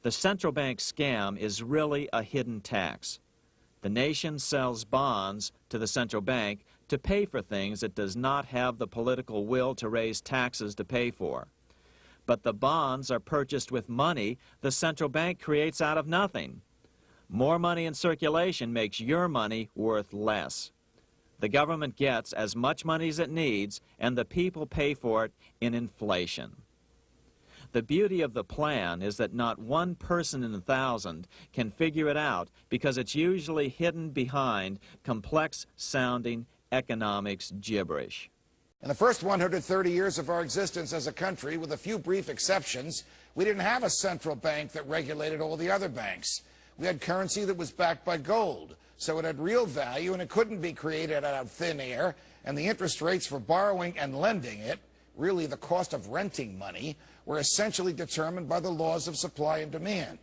The central bank scam is really a hidden tax. The nation sells bonds to the central bank to pay for things it does not have the political will to raise taxes to pay for. But the bonds are purchased with money the central bank creates out of nothing. More money in circulation makes your money worth less. The government gets as much money as it needs, and the people pay for it in inflation. The beauty of the plan is that not one person in 1,000 can figure it out because it's usually hidden behind complex-sounding economics gibberish. In the first 130 years of our existence as a country, with a few brief exceptions, we didn't have a central bank that regulated all the other banks. We had currency that was backed by gold, so it had real value and it couldn't be created out of thin air, and the interest rates for borrowing and lending it, really the cost of renting money, were essentially determined by the laws of supply and demand.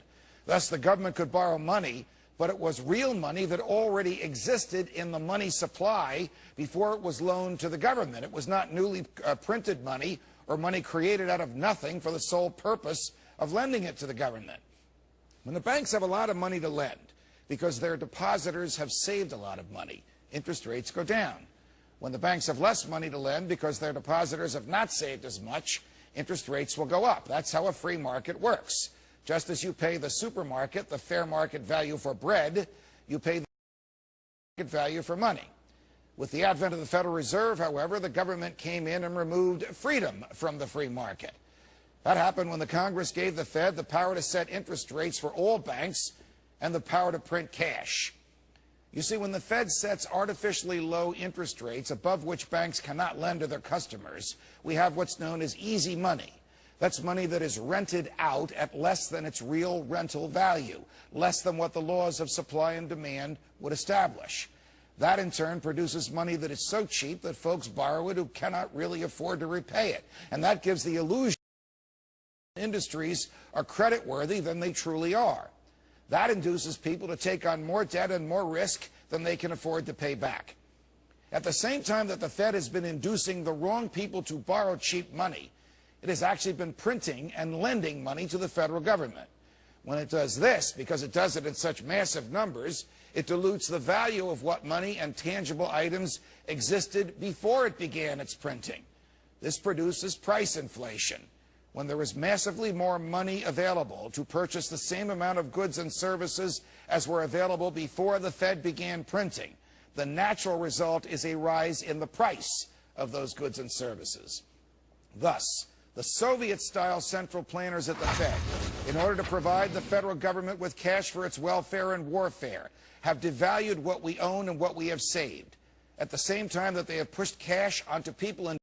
Thus, the government could borrow money, but it was real money that already existed in the money supply before it was loaned to the government. It was not newly printed money or money created out of nothing for the sole purpose of lending it to the government. When the banks have a lot of money to lend because their depositors have saved a lot of money, interest rates go down. When the banks have less money to lend because their depositors have not saved as much, interest rates will go up. That's how a free market works. Just as you pay the supermarket the fair market value for bread, you pay the market value for money. With the advent of the Federal Reserve, however, the government came in and removed freedom from the free market. That happened when the Congress gave the Fed the power to set interest rates for all banks and the power to print cash. You see, when the Fed sets artificially low interest rates above which banks cannot lend to their customers, we have what's known as easy money. That's money that is rented out at less than its real rental value, less than what the laws of supply and demand would establish. That, in turn, produces money that is so cheap that folks borrow it who cannot really afford to repay it. And that gives the illusion that industries are creditworthy than they truly are. That induces people to take on more debt and more risk than they can afford to pay back. At the same time that the Fed has been inducing the wrong people to borrow cheap money, it has actually been printing and lending money to the federal government. When it does this, because it does it in such massive numbers, it dilutes the value of what money and tangible items existed before it began its printing. This produces price inflation. When there is massively more money available to purchase the same amount of goods and services as were available before the Fed began printing, the natural result is a rise in the price of those goods and services. Thus, the Soviet-style central planners at the Fed, in order to provide the federal government with cash for its welfare and warfare, have devalued what we own and what we have saved, at the same time that they have pushed cash onto people in